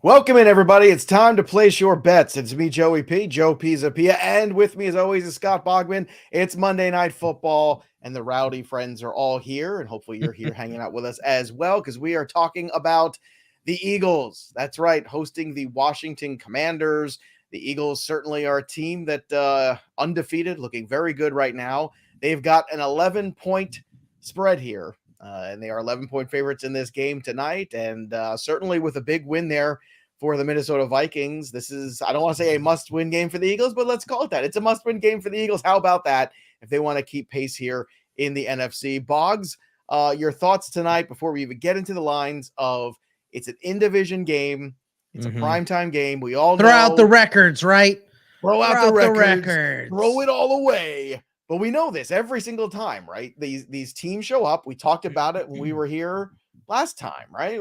Welcome in, everybody. It's time to place your bets. It's me, Joey P, Joe Pizzapia, and with me, as always, is Scott Bogman. It's Monday Night Football, and the rowdy friends are all here, and hopefully you're here hanging out with us as well, because we are talking about the Eagles. That's right, hosting the Washington Commanders. The Eagles certainly are a team that undefeated, looking very good right now. They've got an 11-point spread here. And they are 11-point favorites in this game tonight. And certainly with a big win there for the Minnesota Vikings, this is, I don't want to say a must-win game for the Eagles, but let's call it that. It's a must-win game for the Eagles. How about that if they want to keep pace here in the NFC? Boggs, your thoughts tonight before we even get into the lines of it's an in-division game. It's a primetime game. We all throw out the records, right? Throw out the records. Throw it all away. But we know this every single time, right? These teams show up. We talked about it when we were here last time, right?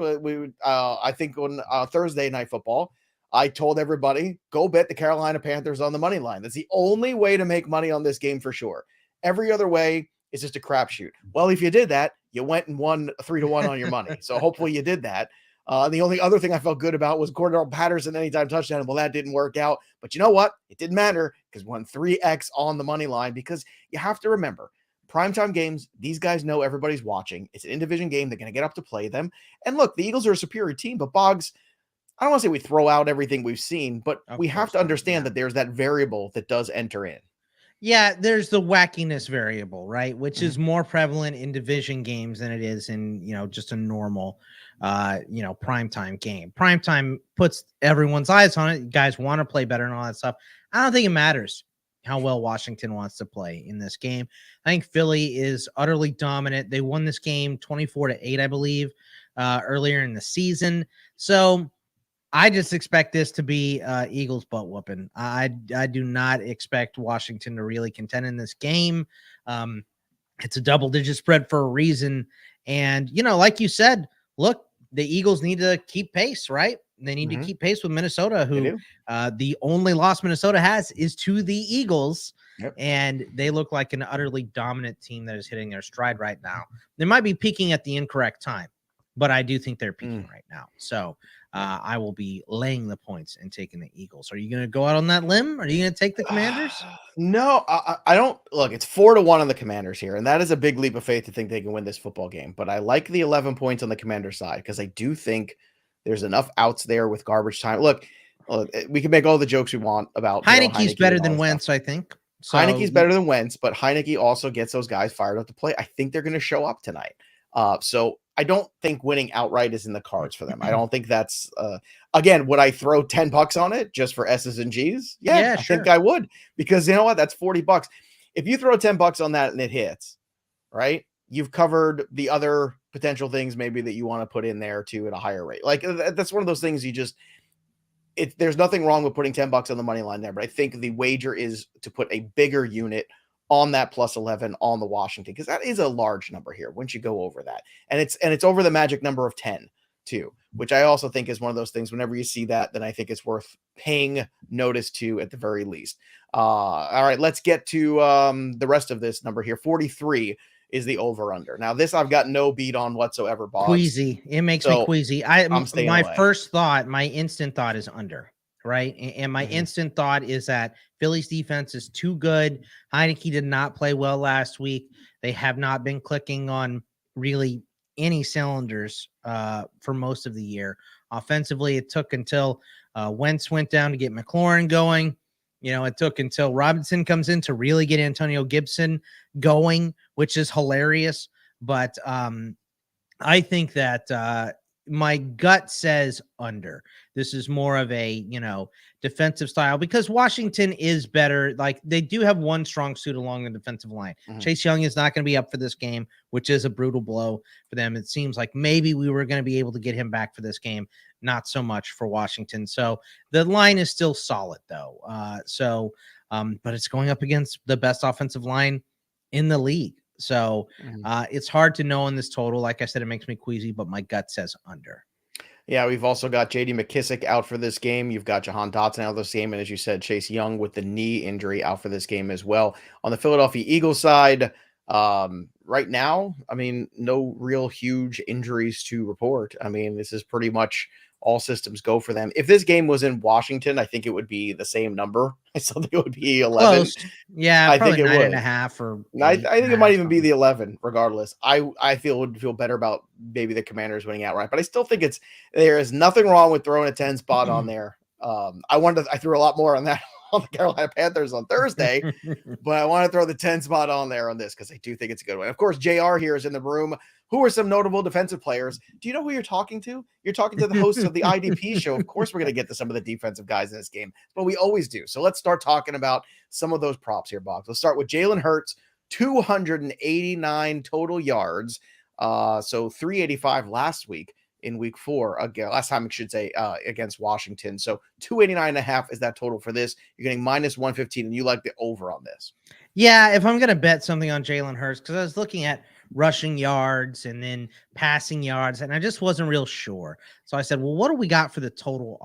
I think on Thursday Night Football, I told everybody, go bet the Carolina Panthers on the money line. That's the only way to make money on this game for sure. Every other way is just a crapshoot. Well, if you did that, you went and won 3-1 on your money. So hopefully you did that. The only other thing I felt good about was Cordell Patterson anytime touchdown. Well, that didn't work out. But you know what? It didn't matter because won 3x on the money line, because you have to remember, primetime games, these guys know everybody's watching. It's an in-division game. They're going to get up to play them. And look, the Eagles are a superior team, but Boggs, I don't want to say we throw out everything we've seen, but we have to understand that there's that variable that does enter in. Yeah, there's the wackiness variable, right? Which is more prevalent in division games than it is in, just a normal, primetime game. Primetime puts everyone's eyes on it. You guys want to play better and all that stuff. I don't think it matters how well Washington wants to play in this game. I think Philly is utterly dominant. They won this game 24-8, I believe, earlier in the season. So I just expect this to be Eagles butt whooping. I do not expect Washington to really contend in this game. It's a double-digit spread for a reason. And, like you said, look, the Eagles need to keep pace, right? They need to keep pace with Minnesota, who the only loss Minnesota has is to the Eagles. Yep. And they look like an utterly dominant team that is hitting their stride right now. They might be peaking at the incorrect time, but I do think they're peaking right now. So I will be laying the points and taking the Eagles. Are you going to go out on that limb? Are you going to take the Commanders? No, I don't. Look, it's 4-1 on the Commanders here, and that is a big leap of faith to think they can win this football game. But I like the 11 points on the Commanders side because I do think there's enough outs there with garbage time. Look, we can make all the jokes we want about Heinicke's better than Wentz, I think. So, Heinicke's better than Wentz, but Heinicke also gets those guys fired up to play. I think they're going to show up tonight. So I don't think winning outright is in the cards for them. I don't think that's again, would I throw $10 on it just for S's and G's? Yeah, I think I would, because you know what? That's $40. If you throw $10 on that and it hits, right? You've covered the other potential things maybe that you want to put in there too at a higher rate. Like that's one of those things there's nothing wrong with putting $10 on the money line there, but I think the wager is to put a bigger unit on that plus 11 on the Washington, because that is a large number here once you go over that. And it's over the magic number of 10 too, which I also think is one of those things, whenever you see that, then I think it's worth paying notice to at the very least. All right, let's get to the rest of this number here. 43 is the over under. Now this I've got no beat on whatsoever, Bob. Queasy. It makes me queasy. My instant thought is under. Right. And my instant thought is that Philly's defense is too good. Heinicke did not play well last week. They have not been clicking on really any cylinders for most of the year. Offensively, it took until Wentz went down to get McLaurin going. It took until Robinson comes in to really get Antonio Gibson going, which is hilarious. But I think that my gut says under. This is more of a, defensive style, because Washington is better. Like, they do have one strong suit along the defensive line. Chase Young is not going to be up for this game, which is a brutal blow for them. It seems like maybe we were going to be able to get him back for this game. Not so much for Washington. So the line is still solid though. But it's going up against the best offensive line in the league. So it's hard to know on this total. Like I said, it makes me queasy, but my gut says under. Yeah, we've also got J.D. McKissick out for this game. You've got Jahan Dotson out of this game. And as you said, Chase Young with the knee injury out for this game as well. On the Philadelphia Eagles side, right now, I mean, no real huge injuries to report. I mean, this is pretty much all systems go for them. If this game was in Washington, I think it would be the same number. I still think it would be 11. Close. Yeah, I probably think it would. 9.5 or I think it might even be the 11, regardless. I would feel better about maybe the Commanders winning outright, but I still think there is nothing wrong with throwing a 10 spot on there. I threw a lot more on that on the Carolina Panthers on Thursday, but I want to throw the 10 spot on there on this because I do think it's a good one. Of course, JR here is in the room. Who are some notable defensive players? Do you know who you're talking to? You're talking to the hosts of the IDP show. Of course, we're going to get to some of the defensive guys in this game, but we always do. So let's start talking about some of those props here, Box. Let's start with Jalen Hurts, 289 total yards. So 385 last week in week 4. Again, last time I should say against Washington. So 289.5 is that total for this. You're getting -115, and you like the over on this. Yeah, if I'm going to bet something on Jalen Hurts, because I was looking at rushing yards and then passing yards, and I just wasn't real sure. So I said, well, what do we got for the total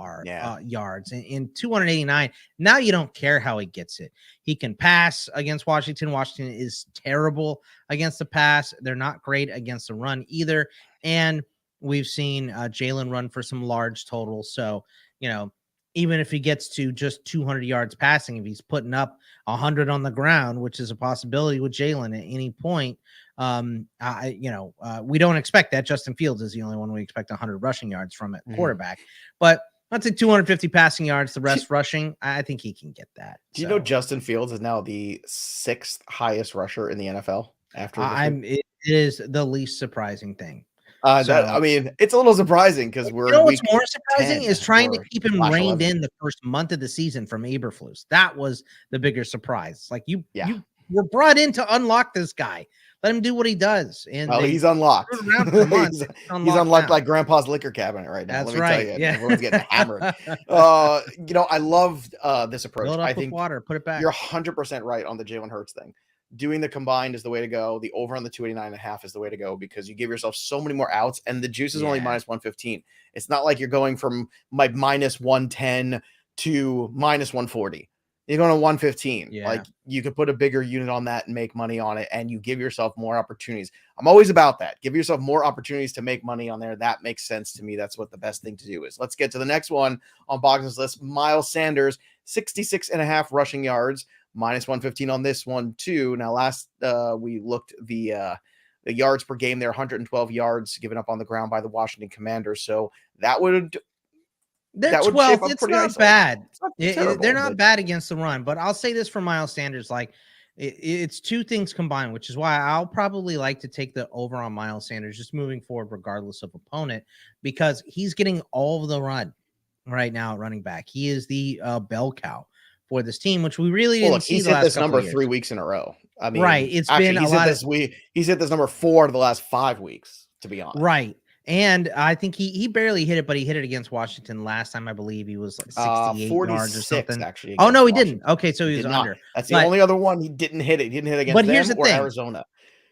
yards? In 289, now you don't care how he gets it. He can pass against Washington. Washington is terrible against the pass. They're not great against the run either. And we've seen Jalen run for some large totals. So, even if he gets to just 200 yards passing, if he's putting up 100 on the ground, which is a possibility with Jalen at any point, we don't expect that. Justin Fields is the only one we expect 100 rushing yards from at quarterback. But I'd say 250 passing yards, the rest rushing. I think he can get that. Do you know Justin Fields is now the 6th highest rusher in the NFL after it is the least surprising thing. It's a little surprising because what's more surprising is trying to keep him reined in the first month of the season from Eberflus. That was the bigger surprise. Like you were brought in to unlock this guy. Let him do what he does. And he's unlocked. He's unlocked like Grandpa's liquor cabinet right now. That's right. Tell you, everyone's getting hammered. I love this approach. Fill it up with water, put it back. You're 100% right on the Jalen Hurts thing. Doing the combined is the way to go. The over on the 289.5 is the way to go because you give yourself so many more outs, and the juice is only -115. It's not like you're going from like -110 to -140. You're going to 115. Yeah. Like you could put a bigger unit on that and make money on it, and you give yourself more opportunities. I'm always about that. Give yourself more opportunities to make money on there. That makes sense to me. That's what the best thing to do is. Let's get to the next one on Bogdan's list. Miles Sanders, 66.5 rushing yards. -115 on this one too. Now, last we looked the yards per game there, 112 yards given up on the ground by the Washington Commanders. So that would they're 12th. It's not bad. They're not bad against the run. But I'll say this for Miles Sanders, like it's two things combined, which is why I'll probably like to take the over on Miles Sanders just moving forward, regardless of opponent, because he's getting all of the run right now at running back. He is the bell cow for this team, which we really didn't see. He's hit this number 3 weeks in a row. I mean, right. It's been a lot. He's hit this number 4 of the last 5 weeks, to be honest. Right. And I think he barely hit it, but he hit it against Washington last time. I believe he was like 68 yards or something. Actually. Oh no, he didn't. Okay, so he was under. That's the only other one he didn't hit it. He didn't hit against them or Arizona.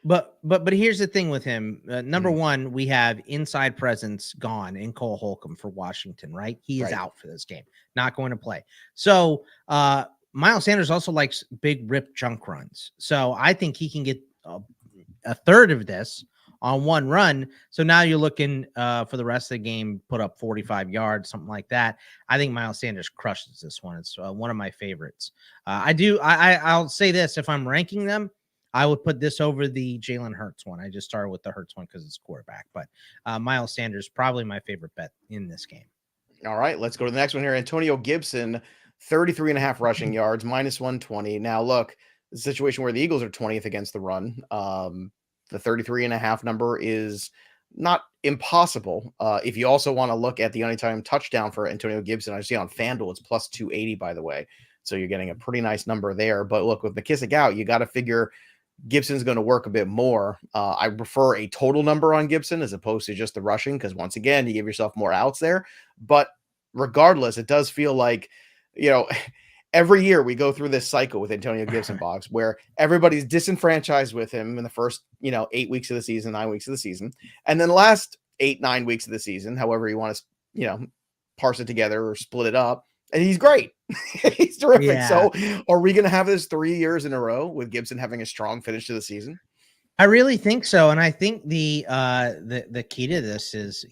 But here's the thing with him. Number one, we have inside presence gone in Cole Holcomb for Washington, right? He is out for this game, not going to play. So Miles Sanders also likes big rip chunk runs. So I think he can get a third of this on one run. So now you're looking for the rest of the game, put up 45 yards, something like that. I think Miles Sanders crushes this one. It's one of my favorites. I'll say this. If I'm ranking them, I would put this over the Jalen Hurts one. I just started with the Hurts one because it's quarterback, but Miles Sanders, probably my favorite bet in this game. All right, let's go to the next one here. Antonio Gibson, 33.5 rushing yards, -120. Now look, the situation where the Eagles are 20th against the run. The 33.5 number is not impossible. If you also want to look at the anytime touchdown for Antonio Gibson, I see on FanDuel, it's +280, by the way. So you're getting a pretty nice number there. But look, with McKissick out, you got to figure Gibson's going to work a bit more. I prefer a total number on Gibson as opposed to just the rushing, because once again, you give yourself more outs there. But regardless, it does feel like, every year we go through this cycle with Antonio Gibson box where everybody's disenfranchised with him in the first, 8 weeks of the season, 9 weeks of the season. And then the last 8-9 weeks of the season, however you want to, parse it together or split it up. And he's great. He's terrific. Yeah. So are we going to have this 3 years in a row with Gibson having a strong finish to the season? I really think so, and I think the key to this is,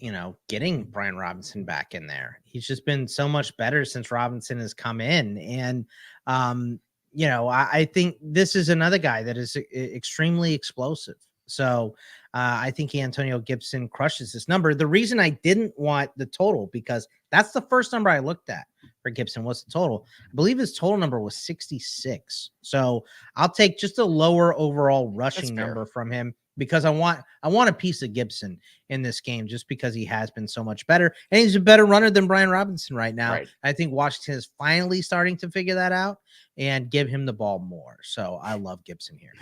getting Brian Robinson back in there. He's just been so much better since Robinson has come in, and I think this is another guy that is extremely explosive. So I think Antonio Gibson crushes this number. The reason I didn't want the total, because that's the first number I looked at for Gibson, was the total. I believe his total number was 66. So I'll take just a lower overall rushing number from him, because I want a piece of Gibson in this game, just because he has been so much better, and he's a better runner than Brian Robinson right now. Right. I think Washington is finally starting to figure that out and give him the ball more. So I love Gibson here.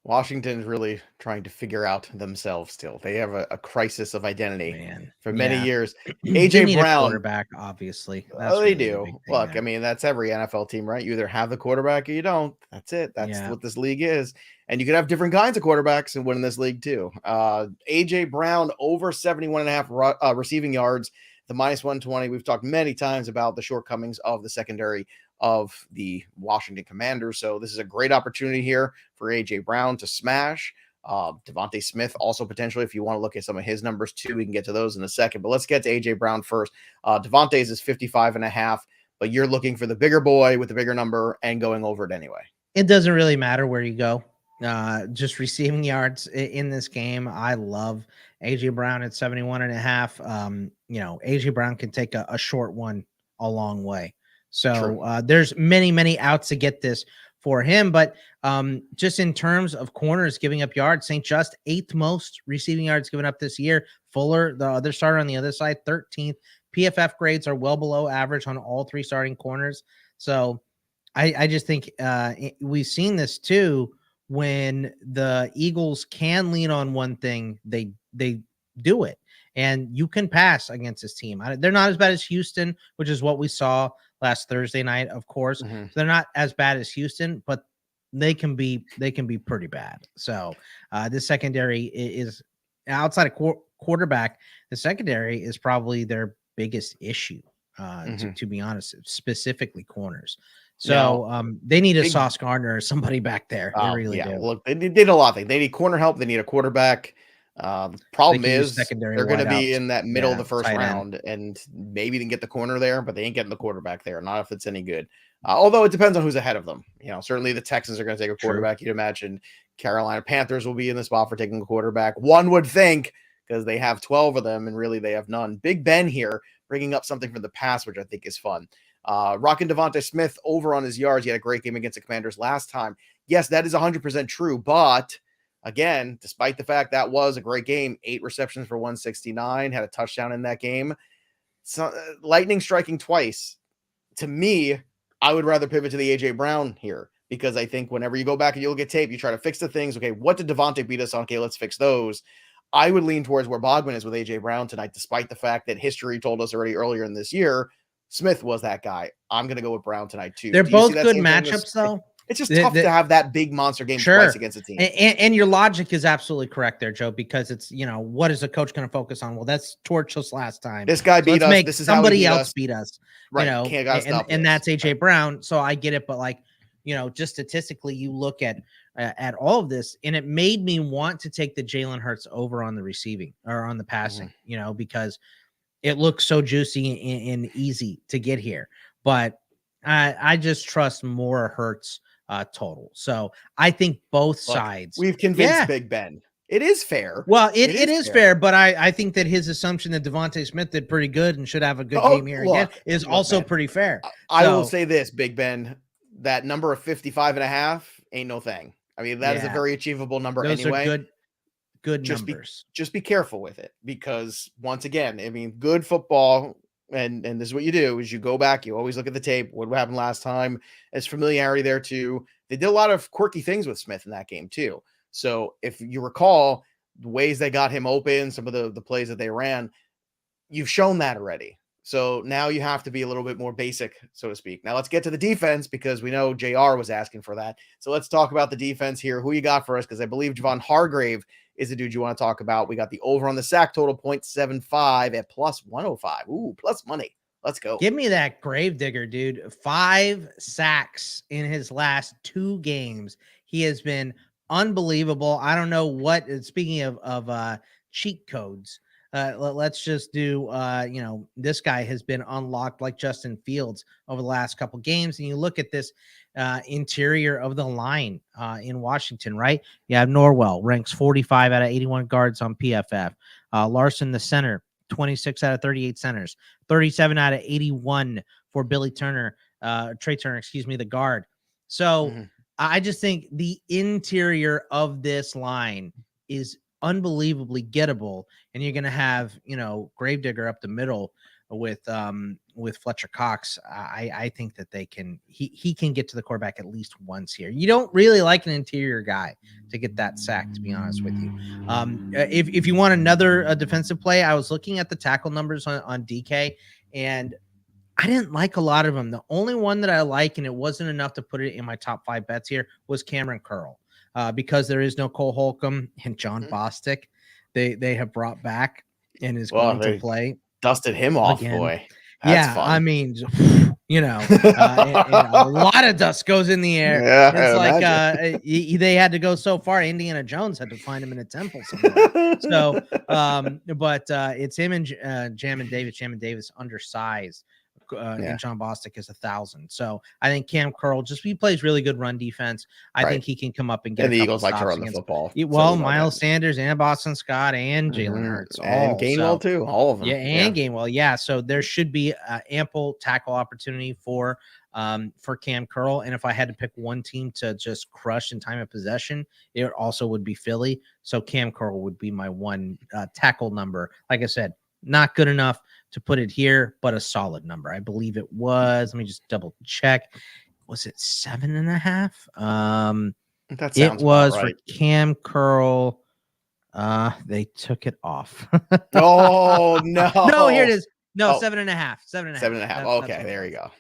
Washington is really trying to figure out themselves still. They have a crisis of identity for many years. AJ Brown, quarterback, obviously. That's they do. Look, I mean, that's every NFL team, right? You either have the quarterback or you don't. That's it. That's what this league is. And you can have different kinds of quarterbacks and win in this league too. AJ Brown over 71.5 receiving yards, the -120. We've talked many times about the shortcomings of the secondary of the Washington Commanders. So this is a great opportunity here for AJ Brown to smash. Devontae Smith also potentially, if you want to look at some of his numbers too, we can get to those in a second. But let's get to AJ Brown first. Devontae's is 55.5, but you're looking for the bigger boy with the bigger number and going over it anyway. It doesn't really matter where you go. Just receiving yards in this game. I love AJ Brown at 71.5. AJ Brown can take a short one a long way. So there's many outs to get this for him. But just in terms of corners giving up yards, St. Just 8th most receiving yards given up this year. Fuller, the other starter on the other side, 13th. PFF grades are well below average on all 3 starting corners. So I just think we've seen this too. When the Eagles can lean on one thing, they do it. And you can pass against this team. They're not as bad as Houston, which is what we saw last Thursday night, of course. So they're not as bad as Houston, but they can be pretty bad. So this secondary is, outside of quarterback, the secondary is probably their biggest issue, to be honest, specifically corners. So they need a Sauce Gardner or somebody back there. They really do. Look, they did a lot of things. They need corner help. They need a quarterback. The problem is they're going to be in that middle of the first round, and maybe they can get the corner there, but they ain't getting the quarterback there. Not if it's any good. Although it depends on who's ahead of them. Certainly the Texans are going to take a quarterback. You'd imagine Carolina Panthers will be in the spot for taking a quarterback. One would think, because they have 12 of them, and really they have none. Big Ben here bringing up something from the past, which I think is fun. Rocking Devontae Smith over on his yards. He had a great game against the Commanders last time. Yes, that is 100% true, but again, despite the fact that was a great game, 8 receptions for 169, had a touchdown in that game. So, lightning striking twice. To me, I would rather pivot to the AJ Brown here, because I think whenever you go back and you look at tape, you try to fix the things. Okay, what did Devontae beat us on? Okay, let's fix those. I would lean towards where Bogman is with AJ Brown tonight, despite the fact that history told us already earlier in this year Smith was that guy. I'm going to go with Brown tonight too. They're both good matchups, though. It's just tough to have that big monster game twice against a team. And your logic is absolutely correct there, Joe, because it's, what is a coach going to focus on? Well, that's torch us last time. This guy beat us. This is somebody else beat us. Right. And that's AJ Brown. So I get it. But just statistically, you look at all of this, and it made me want to take the Jalen Hurts over on the receiving or on the passing, because it looks so juicy and easy to get here. But I just trust more Hurts total. So I think both sides. We've convinced Big Ben. It is fair. Well, it is fair, but I think that his assumption that Devontae Smith did pretty good and should have a good game here again is also pretty fair. I will say this, Big Ben, that number of 55.5 ain't no thing. I mean, that is a very achievable number anyway. Are good numbers. Just be careful with it, because once again, I mean, good football, and this is what you do, is you go back, you always look at the tape, what happened last time. There's familiarity there too. They did a lot of quirky things with Smith in that game too. So if you recall the ways they got him open, some of the plays that they ran, you've shown that already. So now you have to be a little bit more basic, so to speak. Now let's get to the defense, because we know JR was asking for that. So let's talk about the defense here. Who you got for us? Because I believe Javon Hargrave is the dude you want to talk about. We got the over on the sack total, 0.75 at +105. Ooh, plus money. Let's go. Give me that Gravedigger, dude. 5 sacks in his last 2 games. He has been unbelievable. I don't know what. Speaking of cheat codes, let's just do. This guy has been unlocked like Justin Fields over the last couple games, and you look at this interior of the line in Washington, right? You have Norwell ranks 45 out of 81 guards on PFF. Larson, the center, 26 out of 38 centers, 37 out of 81 for Billy Turner, Trey Turner, excuse me, the guard. So I just think the interior of this line is unbelievably gettable, and you're going to have, Gravedigger up the middle with Fletcher Cox. I think that he can get to the quarterback at least once here. You don't really like an interior guy to get that sack, to be honest with you. If you want another defensive play, I was looking at the tackle numbers on DK, and I didn't like a lot of them. The only one that I like, and it wasn't enough to put it in my top 5 bets here, was Cameron Curl, because there is no Cole Holcomb and John Bostic. They have brought back and is going to play. Dusted him off, again. Boy. That's fun. I mean, a lot of dust goes in the air. Yeah, it's like they had to go so far. Indiana Jones had to find him in a temple somewhere. So, but it's him and Jamin Davis undersized. And John Bostic is 1,000. So I think Cam Curl he plays really good run defense. I think he can come up and get. And the Eagles like to run the football. Well, Miles Sanders and Boston Scott and Jalen Hurts and Gainwell too, all of them. Yeah, and Gainwell. Yeah, so there should be ample tackle opportunity for Cam Curl. And if I had to pick one team to just crush in time of possession, it also would be Philly. So Cam Curl would be my one tackle number. Like I said, not good enough to put it here, but a solid number. I believe it was. Let me just double check. Was it 7.5? That sounds it was right. For Cam Curl. They took it off. Oh no! No, here it is. No, 7.5. 7.5. 7.5. Okay, there you go.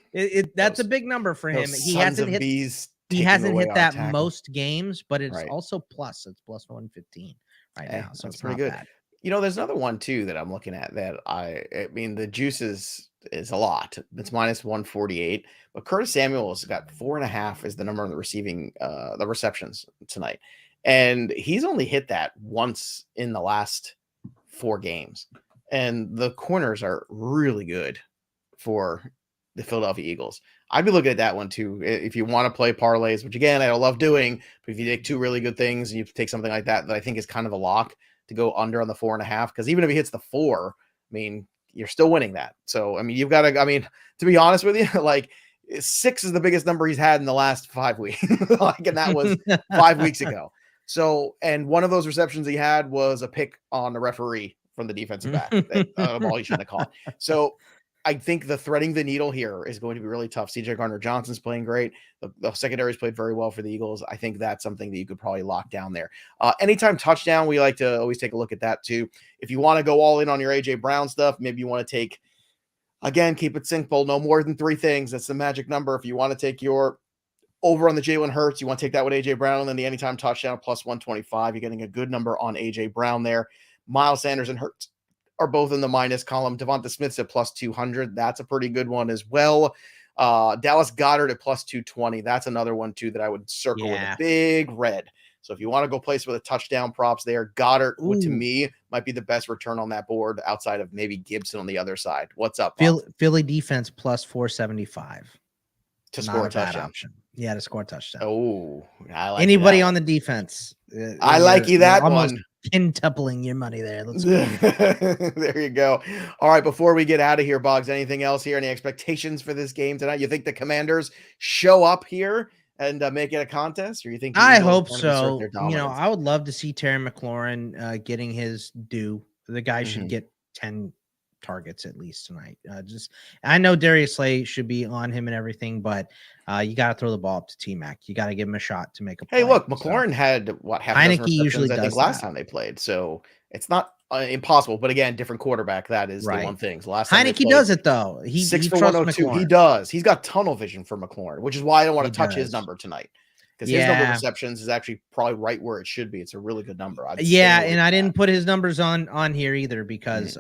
That's a big number for him. He hasn't hit. He hasn't hit that most games, but it's also plus. It's plus 115 right now, so it's pretty good. Bad. There's another one too that I'm looking at that I mean the juice is a lot. It's minus 148, but Curtis Samuel has got 4.5 is the number on the receiving the receptions tonight, and he's only hit that once in the last 4 games. And the corners are really good for the Philadelphia Eagles. I'd be looking at that one too if you want to play parlays, which again I don't love doing. But if you take 2 really good things and you take something like that I think is kind of a lock to go under on the 4.5, because even if he hits the 4, I mean, you're still winning that. So, I mean, you've got to, to be honest with you, like 6 is the biggest number he's had in the last 5 weeks. And that was 5 weeks ago. So, and one of those receptions he had was a pick on the referee from the defensive back, a ball he shouldn't have caught. So I think the threading the needle here is going to be really tough. CJ Gardner-Johnson's playing great. The secondary's played very well for the Eagles. I think that's something that you could probably lock down there. Anytime touchdown, we like to always take a look at that too. If you want to go all in on your A.J. Brown stuff, maybe you want to take, again, keep it simple, no more than 3 things. That's the magic number. If you want to take your over on the Jalen Hurts, you want to take that with A.J. Brown, and then the anytime touchdown plus 125. You're getting a good number on A.J. Brown there. Miles Sanders and Hurts are both in the minus column. Devonta Smith's at plus 200. That's a pretty good one as well. Dallas Goedert at plus 220. That's another one too that I would circle with a big red. So if you want to go place with a touchdown props there, Goddard to me might be the best return on that board outside of maybe Gibson on the other side. What's up? Philly defense plus 475 to score a touchdown. Option. Yeah, to score a touchdown. Oh, I like anybody that on the defense. I like you that almost one. Quintupling your money there. Let's go. There you go. All right, before we get out of here, Boggs, anything else here? Any expectations for this game tonight? You think the Commanders show up here and make it a contest, or you think? I hope so. I would love to see Terry McLaurin getting his due. The guy should get 10 targets at least tonight. I know Darius Slay should be on him and everything, but you got to throw the ball up to T-Mac. You got to give him a shot to make a play. Hey, look, McLaurin had half Heinicke usually does, I think, last time they played, so it's not impossible. But again, different quarterback. That is the one thing. So last time Heinicke does it though. He 6 for 102. He does. He's got tunnel vision for McLaurin, which is why I don't want to touch his number tonight. Because his number of receptions is actually probably right where it should be. It's a really good number. I didn't put his numbers on here either because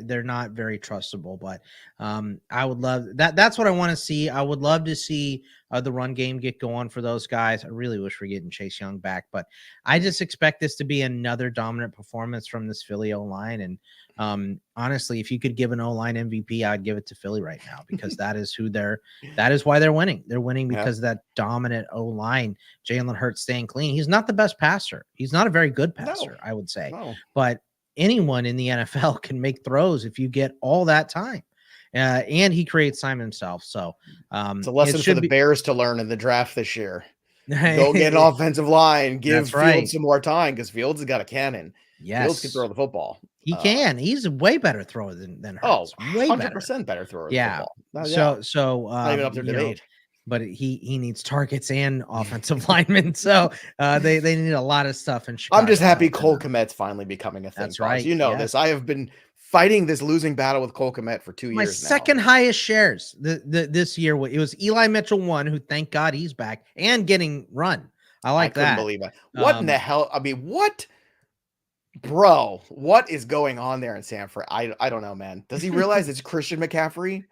they're not very trustable. But I would love that. That's what I want to see. I would love to see the run game get going for those guys. I really wish we're getting Chase Young back, but I just expect this to be another dominant performance from this Philly O-line. And honestly, if you could give an O-line MVP, I'd give it to Philly right now, because that is why they're winning. They're winning because of that dominant O-line. Jalen Hurts staying clean. He's not the best passer. He's not a very good passer, I would say. But anyone in the NFL can make throws if you get all that time. And he creates time himself. So it's a lesson for the Bears to learn in the draft this year. Go get an offensive line, give Fields some more time, because Fields has got a cannon. Yes. Fields can throw the football. He can. He's a way better thrower than Hurts. Way 100% better thrower. Yeah. So not even up to debate. But he needs targets and offensive linemen. So they need a lot of stuff in Chicago. I'm just happy Cole Kmet's finally becoming a thing. That's right. You know this. I have been fighting this losing battle with Cole Kmet for 2 years now. My second highest shares this year. It was Eli Mitchell 1, who thank God he's back and getting run. I couldn't believe it. What in the hell? I mean, what? Bro, what is going on there in Sanford? I don't know, man. Does he realize it's Christian McCaffrey?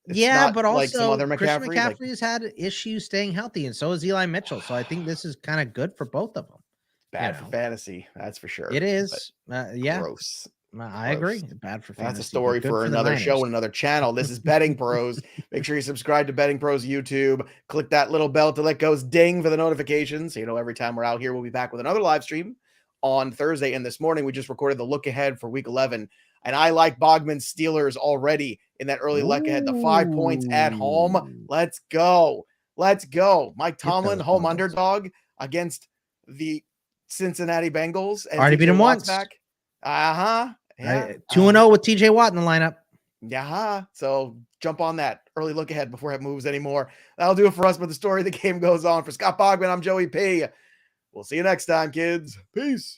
It's but also like some other Christian McCaffrey's had issues staying healthy, and so is Eli Mitchell. So I think this is kind of good for both of them. Bad for fantasy, that's for sure. It is. Gross. I agree. Bad for fantasy. That's a story for another show and another channel. This is Betting Pros. Make sure you subscribe to Betting Pros YouTube. Click that little bell to let goes ding for the notifications. So you know every time we're out here, we'll be back with another live stream on Thursday. And this morning, we just recorded the look ahead for Week 11. And I like Bogman's Steelers already in that early look ahead. The 5 points at home. Let's go. Mike Tomlin, home underdog against the Cincinnati Bengals. And already beat him once. Back. 2-0 with TJ Watt in the lineup. So jump on that early look ahead before it moves anymore. That'll do it for us. But the story of the game goes on. For Scott Bogman, I'm Joey P. We'll see you next time, kids. Peace.